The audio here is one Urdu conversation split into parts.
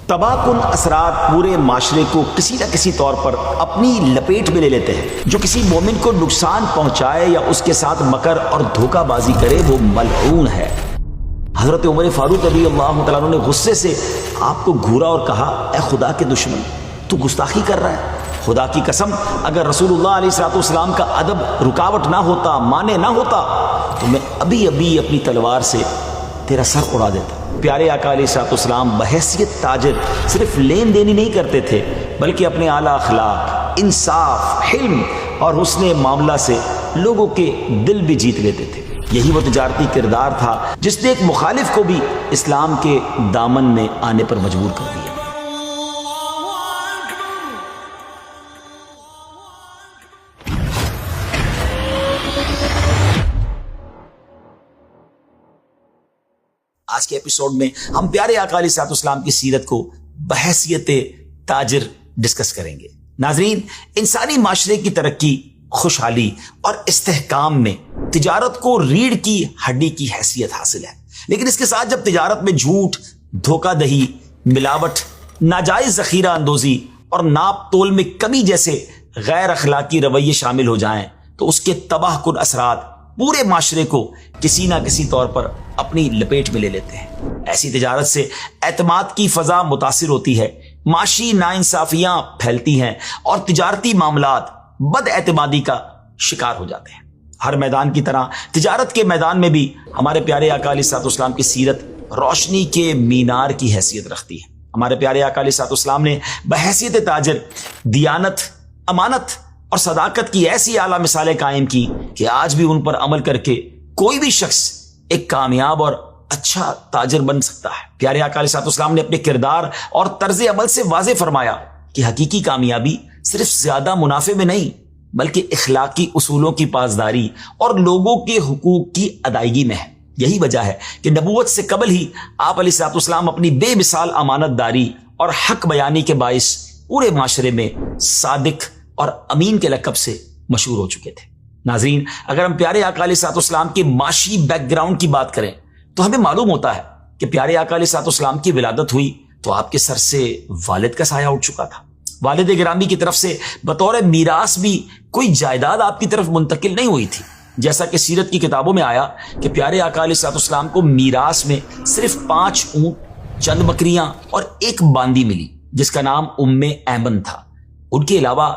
تباہ کن اثرات پورے معاشرے کو کسی نہ کسی طور پر اپنی لپیٹ میں لے لیتے ہیں۔ جو کسی مومن کو نقصان پہنچائے یا اس کے ساتھ مکر اور دھوکہ بازی کرے وہ ملعون ہے۔ حضرت عمر فاروق رضی اللہ تعالیٰ عنہ نے غصے سے آپ کو گھورا اور کہا، اے خدا کے دشمن، تو گستاخی کر رہا ہے۔ خدا کی قسم، اگر رسول اللہ علیہ الصلوۃ والسلام کا ادب رکاوٹ نہ ہوتا، مانے نہ ہوتا، تو میں ابھی ابھی اپنی تلوار سے تیرا سر اڑا دیتا۔ پیارے آقا علیہ الصلوۃ والسلام بحیثیت تاجر صرف لین دین ہی نہیں کرتے تھے، بلکہ اپنے اعلیٰ اخلاق، انصاف، حلم اور حسن معاملہ سے لوگوں کے دل بھی جیت لیتے تھے۔ یہی وہ تجارتی کردار تھا جس نے ایک مخالف کو بھی اسلام کے دامن میں آنے پر مجبور کر دیا۔ آج کے ایپیسوڈ میں ہم پیارے آقا علیہ الصلوۃ والسلام کی سیرت کو بحیثیت تاجر ڈسکس کریں گے۔ ناظرین، انسانی معاشرے کی ترقی، خوشحالی اور استحکام میں تجارت کو ریڑھ کی ہڈی کی حیثیت حاصل ہے، لیکن اس کے ساتھ جب تجارت میں جھوٹ، دھوکہ دہی، ملاوٹ، ناجائز ذخیرہ اندوزی اور ناپ تول میں کمی جیسے غیر اخلاقی رویے شامل ہو جائیں تو اس کے تباہ کن اثرات پورے معاشرے کو کسی نہ کسی طور پر اپنی لپیٹ میں لے لیتے ہیں۔ ایسی تجارت سے اعتماد کی فضا متاثر ہوتی ہے، معاشی ناانصافیاں پھیلتی ہیں اور تجارتی معاملات بد اعتمادی کا شکار ہو جاتے ہیں۔ ہر میدان کی طرح تجارت کے میدان میں بھی ہمارے پیارے آقا علیہ الصلوۃ والسلام کی سیرت روشنی کے مینار کی حیثیت رکھتی ہے۔ ہمارے پیارے آقا علیہ الصلوۃ والسلام نے بحیثیت تاجر دیانت، امانت اور صداقت کی ایسی اعلیٰ مثالیں قائم کی کہ آج بھی ان پر عمل کر کے کوئی بھی شخص ایک کامیاب اور اچھا تاجر بن سکتا ہے۔ پیارے آقا علیہ الصلوۃ والسلام نے اپنے کردار اور طرز عمل سے واضح فرمایا کہ حقیقی کامیابی صرف زیادہ منافع میں نہیں، بلکہ اخلاقی اصولوں کی پاسداری اور لوگوں کے حقوق کی ادائیگی میں ہے۔ یہی وجہ ہے کہ نبوت سے قبل ہی آپ علیہ الصلوۃ والسلام اپنی بے مثال امانت داری اور حق بیانی کے باعث پورے معاشرے میں صادق اور امین کے لقب سے مشہور ہو چکے تھے۔ ناظرین، اگر ہم پیارے آقا علیہ الصلوۃ والسلام کے معاشی بیک گراؤنڈ کی بات کریں تو ہمیں معلوم ہوتا ہے کہ پیارے آقا علیہ الصلوۃ والسلام کی ولادت ہوئی تو آپ کے سر سے والد کا سایہ اٹھ چکا تھا۔ والد گرامی کی طرف سے بطور میراث بھی کوئی جائیداد آپ کی طرف منتقل نہیں ہوئی تھی، جیسا کہ سیرت کی کتابوں میں آیا کہ پیارے آقا علیہ الصلوۃ والسلام کو میراث میں صرف 5 اونٹ، چند بکریاں اور ایک باندی ملی جس کا نام ام ایمن تھا۔ ان کے علاوہ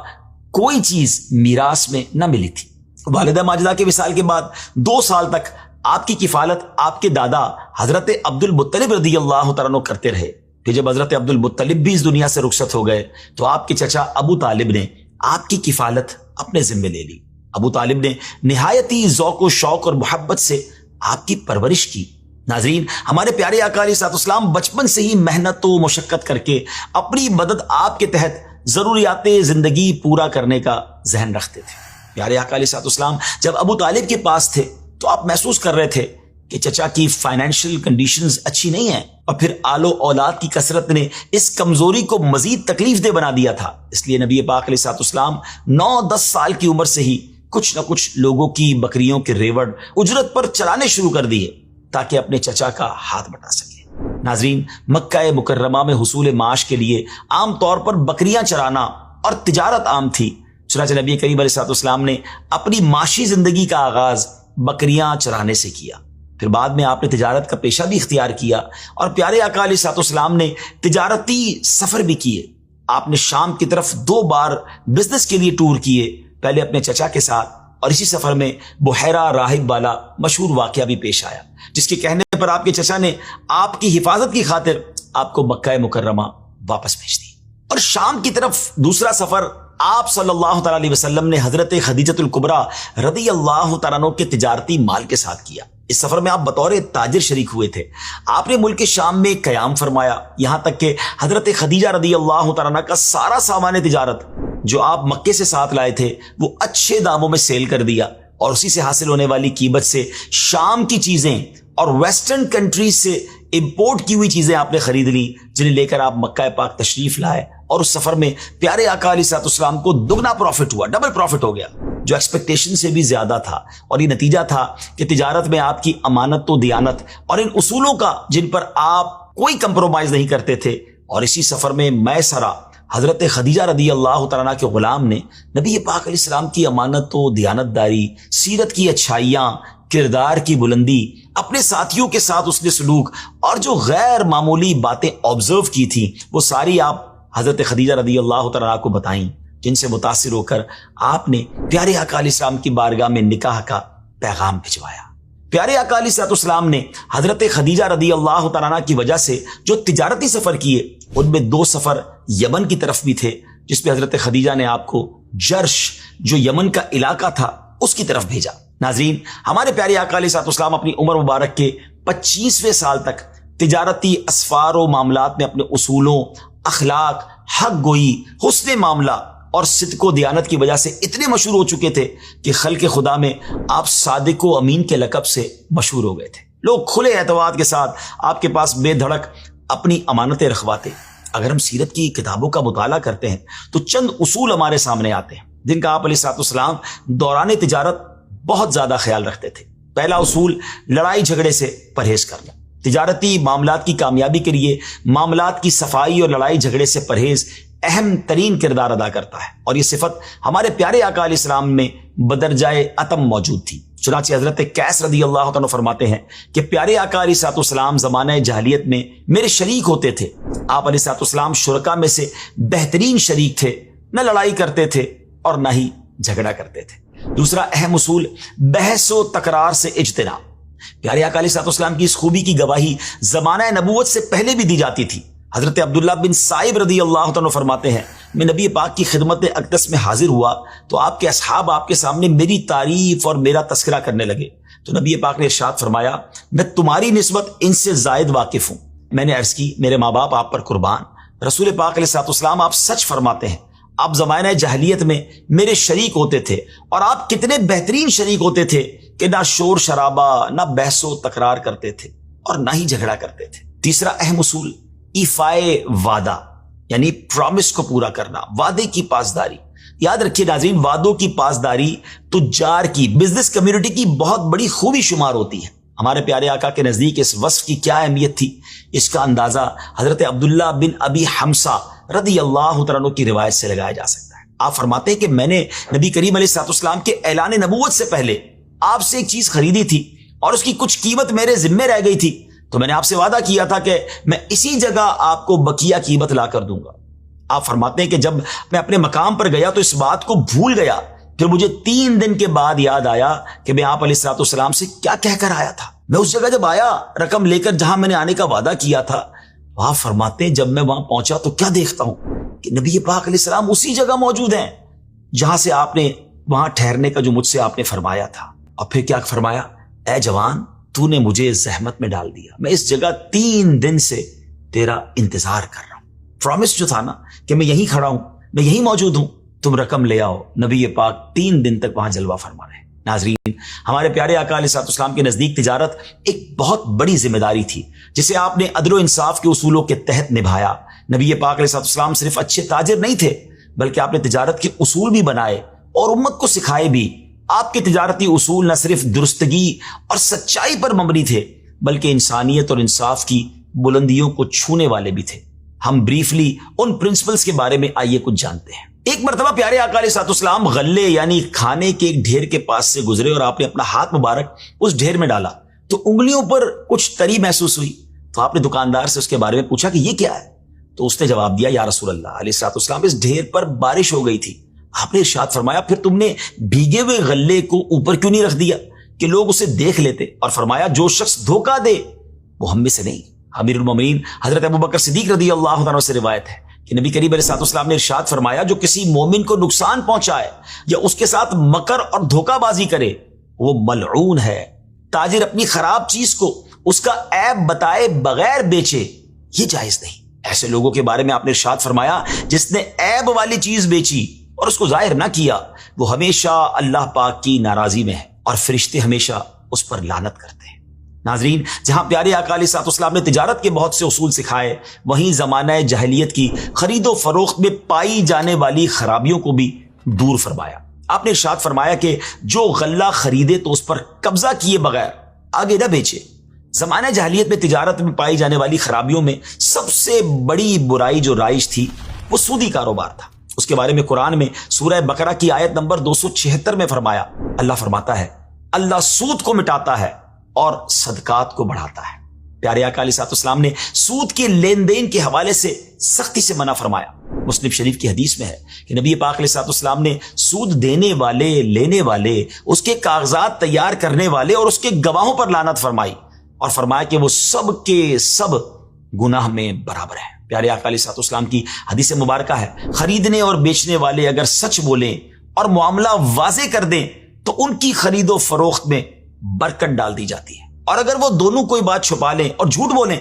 کوئی چیز میراث میں نہ ملی تھی۔ والدہ ماجدہ کے وصال کے بعد 2 سال تک آپ کی کفالت آپ کے دادا حضرت عبد المطلب رضی اللہ تعالیٰ عنہ کرتے رہے۔ کہ جب حضرت عبد المطلب بھی اس دنیا سے رخصت ہو گئے تو آپ کے چچا ابو طالب نے آپ کی کفالت اپنے ذمے لے لی۔ ابو طالب نے نہایتی ذوق و شوق اور محبت سے آپ کی پرورش کی۔ ناظرین، ہمارے پیارے آقا علیہ الصلوۃ والسلام بچپن سے ہی محنت و مشقت کر کے اپنی مدد آپ کے تحت ضروریات زندگی پورا کرنے کا ذہن رکھتے تھے۔ پیارے آقا علیہ الصلوۃ والسلام جب ابو طالب کے پاس تھے تو آپ محسوس کر رہے تھے کہ چچا کی فائنینشیل کنڈیشنز اچھی نہیں ہیں، اور پھر آل و اولاد کی کثرت نے اس کمزوری کو مزید تکلیف دہ بنا دیا تھا۔ اس لیے نبی پاک علیہ الصلوۃ والسلام 9-10 سال کی عمر سے ہی کچھ نہ کچھ لوگوں کی بکریوں کے ریوڑ اجرت پر چلانے شروع کر دیے تاکہ اپنے چچا کا ہاتھ بٹا سکے۔ ناظرین، مکہ مکرمہ میں حصول معاش کے لیے عام طور پر بکریاں چرانا اور تجارت عام تھی۔ چنانچہ نبی کریم علیہ الصلوۃ والسلام نے اپنی معاشی زندگی کا آغاز بکریاں چرانے سے کیا، پھر بعد میں آپ نے تجارت کا پیشہ بھی اختیار کیا اور پیارے آقا علیہ الصلوۃ والسلام نے تجارتی سفر بھی کیے۔ آپ نے شام کی طرف 2 بار بزنس کے لیے ٹور کیے، پہلے اپنے چچا کے ساتھ، اور اسی سفر میں بحیرہ راہب والا مشہور واقعہ بھی پیش آیا جس کے کہنے پر آپ کے چچا نے آپ کی حفاظت کی خاطر آپ کو مکہ مکرمہ واپس بھیج دی۔ اور شام کی طرف دوسرا سفر آپ صلی اللہ تعالی علیہ وسلم نے حضرت خدیجۃ الکبریٰ رضی اللہ تعالیٰ عنہ کے تجارتی مال کے ساتھ کیا۔ اس سفر میں آپ بطور تاجر شریک ہوئے تھے۔ آپ نے ملک شام میں قیام فرمایا، یہاں تک کہ حضرت خدیجہ رضی اللہ تعالیٰ عنہ کا سارا سامان تجارت جو آپ مکے سے ساتھ لائے تھے وہ اچھے داموں میں سیل کر دیا، اور اسی سے حاصل ہونے والی قیمت سے شام کی چیزیں اور ویسٹرن کنٹریز سے امپورٹ کی ہوئی چیزیں آپ نے خرید لی، جنہیں لے کر آپ مکہ پاک تشریف لائے، اور اس سفر میں پیارے آقا علیہ الصلوۃ والسلام کو دگنا پروفٹ ہوا، ڈبل پروفٹ ہو گیا، جو ایکسپیکٹیشن سے بھی زیادہ تھا۔ اور یہ نتیجہ تھا کہ تجارت میں آپ کی امانت و دیانت اور ان اصولوں کا جن پر آپ کوئی کمپرومائز نہیں کرتے تھے، اور اسی سفر میں میسرہ حضرت خدیجہ رضی اللہ تعالیٰ عنہ کے غلام نے نبی پاک علیہ السلام کی امانت و دیانتداری، سیرت کی اچھائیاں، کردار کی بلندی، اپنے ساتھیوں کے ساتھ اس نے سلوک اور جو غیر معمولی باتیں آبزرو کی تھیں وہ ساری آپ حضرت خدیجہ رضی اللہ تعالیٰ عنہ کو بتائیں، جن سے متاثر ہو کر آپ نے پیارے آقا علیہ السلام کی بارگاہ میں نکاح کا پیغام بھجوایا۔ پیارے آقا علیہ السلام نے حضرت خدیجہ رضی اللہ تعالیٰ عنہ کی وجہ سے جو تجارتی سفر کیے ان میں 2 سفر یمن کی طرف بھی تھے، جس پہ حضرت خدیجہ نے آپ کو جرش جو یمن کا علاقہ تھا اس کی طرف بھیجا۔ ناظرین، ہمارے پیارے آقا علیہ السلام اپنی عمر مبارک کے 25ویں سال تک تجارتی اسفار و معاملات میں اپنے اصولوں، اخلاق، حق گوئی، حسن معاملہ اور صدق و دیانت کی وجہ سے اتنے مشہور ہو چکے تھے کہ خلق خدا میں آپ صادق و امین کے لقب سے مشہور ہو گئے تھے۔ لوگ کھلے اعتماد کے ساتھ آپ کے پاس بے دھڑک اپنی امانتیں رکھواتے۔ اگر ہم سیرت کی کتابوں کا مطالعہ کرتے ہیں تو چند اصول ہمارے سامنے آتے ہیں جن کا آپ علیہ السلام دوران تجارت بہت زیادہ خیال رکھتے تھے۔ پہلا اصول، لڑائی جھگڑے سے پرہیز کرنا۔ تجارتی معاملات کی کامیابی کے لیے معاملات کی صفائی اور لڑائی جھگڑے سے پرہیز اہم ترین کردار ادا کرتا ہے، اور یہ صفت ہمارے پیارے آقا علیہ السلام میں بدرجائے اتم موجود تھی۔ چنانچہ حضرت قیس رضی اللہ عنہ فرماتے ہیں کہ پیارے آقا علیہ السلام زمانہ جاہلیت میں میرے شریک ہوتے تھے۔ آپ علیہ السلام شرکا میں سے بہترین شریک تھے، نہ لڑائی کرتے تھے اور نہ ہی جھگڑا کرتے تھے۔ دوسرا اہم اصول، بحث و تکرار سے اجتناب۔ پیارے آقا علیہ السلام کی اس خوبی کی گواہی زمانہ نبوت سے پہلے بھی دی جاتی تھی۔ حضرت عبداللہ بن صائب رضی اللہ عنہ فرماتے ہیں، میں نبی پاک کی خدمت اقدس میں حاضر ہوا تو آپ کے اصحاب آپ کے سامنے میری تعریف اور میرا تذکرہ کرنے لگے، تو نبی پاک نے ارشاد فرمایا، میں تمہاری نسبت ان سے زائد واقف ہوں۔ میں نے عرض کی، میرے ماں باپ آپ پر قربان، رسول پاک علیہ السلام آپ سچ فرماتے ہیں، آپ زمانہ جاہلیت میں میرے شریک ہوتے تھے، اور آپ کتنے بہترین شریک ہوتے تھے کہ نہ شور شرابہ، نہ بحث و تکرار کرتے تھے اور نہ ہی جھگڑا کرتے تھے۔ تیسرا اہم اصول، ایفائے وعدہ، یعنی پرامس کو پورا کرنا، وعدے کی پاسداری۔ یاد رکھیے ناظرین، وعدوں کی پاسداری تجار کی، بزنس کمیونٹی کی بہت بڑی خوبی شمار ہوتی ہے۔ ہمارے پیارے آقا کے نزدیک اس وصف کی کیا اہمیت تھی، اس کا اندازہ حضرت عبداللہ بن ابی حمزہ رضی اللہ تعالیٰ عنہ کی روایت سے لگایا جا سکتا ہے۔ آپ فرماتے ہیں کہ میں نے نبی کریم علیہ السلام کے اعلان نبوت سے پہلے آپ سے ایک چیز خریدی تھی اور اس کی کچھ قیمت میرے ذمے رہ گئی تھی، تو میں نے آپ سے وعدہ کیا تھا کہ میں اسی جگہ آپ کو بقیہ قیمت لا کر دوں گا۔ آپ فرماتے ہیں کہ جب میں اپنے مقام پر گیا تو اس بات کو بھول گیا، پھر مجھے 3 دن کے بعد یاد آیا کہ میں آپ علیہ السلام سے کیا کہہ کر آیا تھا۔ میں اس جگہ جب آیا رقم لے کر جہاں میں نے آنے کا وعدہ کیا تھا، تو آپ فرماتے ہیں جب میں وہاں پہنچا تو کیا دیکھتا ہوں کہ نبی پاک علیہ السلام اسی جگہ موجود ہیں جہاں سے آپ نے وہاں ٹھہرنے کا جو مجھ سے آپ نے فرمایا تھا۔ اور پھر کیا فرمایا، اے جوان، تو نے مجھے زحمت میں ڈال دیا، میں اس جگہ 3 دن سے تیرا انتظار کر رہا ہوں۔ پرومس جو تھا نا کہ میں یہیں کھڑا ہوں، میں یہیں موجود ہوں، تم رقم لے آؤ۔ نبی پاک 3 دن تک وہاں جلوہ فرما رہے ہیں۔ ناظرین، ہمارے پیارے آقا علیہ السلام کے نزدیک تجارت ایک بہت بڑی ذمہ داری تھی جسے آپ نے عدل و انصاف کے اصولوں کے تحت نبھایا۔ نبی پاک علیہ السلام صرف اچھے تاجر نہیں تھے بلکہ آپ نے تجارت کے اصول بھی بنائے اور امت کو سکھائے بھی۔ آپ کے تجارتی اصول نہ صرف درستگی اور سچائی پر مبنی تھے بلکہ انسانیت اور انصاف کی بلندیوں کو چھونے والے بھی تھے۔ ہم بریفلی ان پرنسپلز کے بارے میں آئیے کچھ جانتے ہیں۔ ایک مرتبہ پیارے آقا علیہ السلام غلے یعنی کھانے کے ایک ڈھیر کے پاس سے گزرے اور آپ نے اپنا ہاتھ مبارک اس ڈھیر میں ڈالا تو انگلیوں پر کچھ تری محسوس ہوئی، تو آپ نے دکاندار سے اس کے بارے میں پوچھا کہ یہ کیا ہے، تو اس نے جواب دیا، یا رسول اللہ علیہ السلام، اس ڈھیر پر بارش ہو گئی تھی۔ آپ نے ارشاد فرمایا، پھر تم نے بھیگے ہوئے غلے کو اوپر کیوں نہیں رکھ دیا کہ لوگ اسے دیکھ لیتے؟ اور فرمایا، جو شخص دھوکہ دے وہ ہم میں سے نہیں۔ امیر المومنین حضرت ابوبکر صدیق رضی اللہ عنہ سے روایت ہے کہ نبی کریم علیہ السلام نے ارشاد فرمایا، جو کسی مومن کو نقصان پہنچائے یا اس کے ساتھ مکر اور دھوکہ بازی کرے وہ ملعون ہے۔ تاجر اپنی خراب چیز کو اس کا عیب بتائے بغیر بیچے، یہ جائز نہیں۔ ایسے لوگوں کے بارے میں آپ نے ارشاد فرمایا، جس نے عیب والی چیز بیچی اور اس کو ظاہر نہ کیا وہ ہمیشہ اللہ پاک کی ناراضی میں ہے اور فرشتے ہمیشہ اس پر لعنت کرتے ہیں۔ ناظرین، جہاں پیارے آقا علیہ السلام نے تجارت کے بہت سے اصول سکھائے، وہیں زمانہ جاہلیت کی خرید و فروخت میں پائی جانے والی خرابیوں کو بھی دور فرمایا۔ آپ نے ارشاد فرمایا کہ جو غلہ خریدے تو اس پر قبضہ کیے بغیر آگے نہ بیچے، زمانہ جاہلیت میں تجارت میں پائی جانے والی خرابیوں میں سب سے بڑی برائی جو رائج تھی وہ سودی کاروبار تھا۔ اس کے بارے میں قرآن میں سورہ بقرہ کی آیت نمبر 276 میں فرمایا، اللہ فرماتا ہے اللہ سود کو مٹاتا ہے اور صدقات کو بڑھاتا ہے۔ پیارے آقا علیہ الصلوۃ والسلام نے سود کے لین دین کے حوالے سے سختی سے منع فرمایا۔ مسلم شریف کی حدیث میں ہے کہ نبی پاک علیہ الصلوۃ والسلام نے سود دینے والے، لینے والے، اس کے کاغذات تیار کرنے والے اور اس کے گواہوں پر لعنت فرمائی اور فرمایا کہ وہ سب کے سب گناہ میں برابر ہیں۔ پیارے آقا علیہ الصلوۃ والسلام کی حدیث مبارکہ ہے، خریدنے اور بیچنے والے اگر سچ بولیں اور معاملہ واضح کر دیں تو ان کی خرید و فروخت میں برکت ڈال دی جاتی ہے، اور اگر وہ دونوں کوئی بات چھپا لیں اور جھوٹ بولیں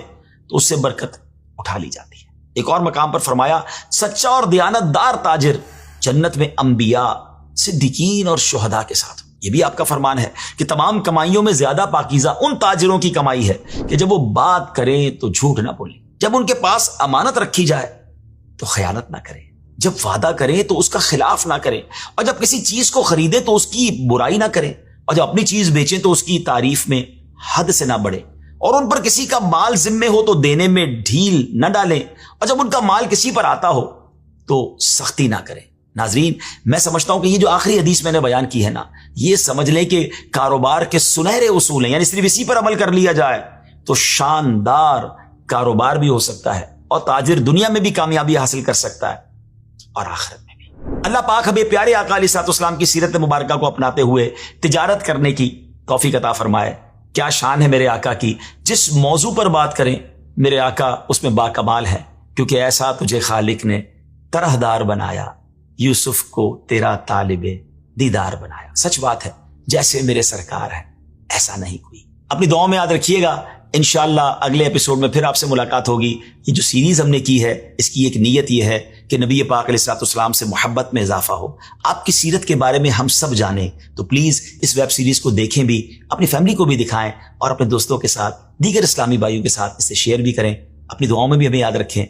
تو اس سے برکت اٹھا لی جاتی ہے۔ ایک اور مقام پر فرمایا سچا اور دیانت دار تاجر جنت میں انبیاء، صدیقین اور شہداء کے ساتھ۔ یہ بھی آپ کا فرمان ہے کہ تمام کمائیوں میں زیادہ پاکیزہ ان تاجروں کی کمائی ہے کہ جب وہ بات کریں تو جھوٹ نہ بولیں، جب ان کے پاس امانت رکھی جائے تو خیانت نہ کریں، جب وعدہ کریں تو اس کا خلاف نہ کریں، اور جب کسی چیز کو خریدیں تو اس کی برائی نہ کریں، اور جب اپنی چیز بیچیں تو اس کی تعریف میں حد سے نہ بڑھیں، اور ان پر کسی کا مال ذمے ہو تو دینے میں ڈھیل نہ ڈالیں، اور جب ان کا مال کسی پر آتا ہو تو سختی نہ کریں۔ ناظرین، میں سمجھتا ہوں کہ یہ جو آخری حدیث میں نے بیان کی ہے نا، یہ سمجھ لیں کہ کاروبار کے سنہرے اصول ہیں، یعنی صرف اسی پر عمل کر لیا جائے تو شاندار کاروبار بھی ہو سکتا ہے، اور تاجر دنیا میں بھی کامیابی حاصل کر سکتا ہے اور آخرت میں بھی۔ اللہ پاک ہمیں پیارے آقا علیہ الصلوۃ والسلام کی سیرت مبارکہ کو اپناتے ہوئے تجارت کرنے کی توفیق عطا فرمائے۔ کیا شان ہے میرے آقا کی، جس موضوع پر بات کریں میرے آقا اس میں باکمال ہے، کیونکہ ایسا تجھے خالق نے طرح دار بنایا، یوسف کو تیرا طالب دیدار بنایا۔ سچ بات ہے، جیسے میرے سرکار ہے ایسا نہیں کوئی۔ اپنی دعاؤں میں یاد رکھیے گا، انشاءاللہ اگلے ایپیسوڈ میں پھر آپ سے ملاقات ہوگی۔ یہ جو سیریز ہم نے کی ہے اس کی ایک نیت یہ ہے کہ نبی پاک علیہ الصلوۃ والسلام سے محبت میں اضافہ ہو، آپ کی سیرت کے بارے میں ہم سب جانیں۔ تو پلیز اس ویب سیریز کو دیکھیں بھی، اپنی فیملی کو بھی دکھائیں، اور اپنے دوستوں کے ساتھ، دیگر اسلامی بھائیوں کے ساتھ اسے شیئر بھی کریں۔ اپنی دعاؤں میں بھی ہمیں یاد رکھیں۔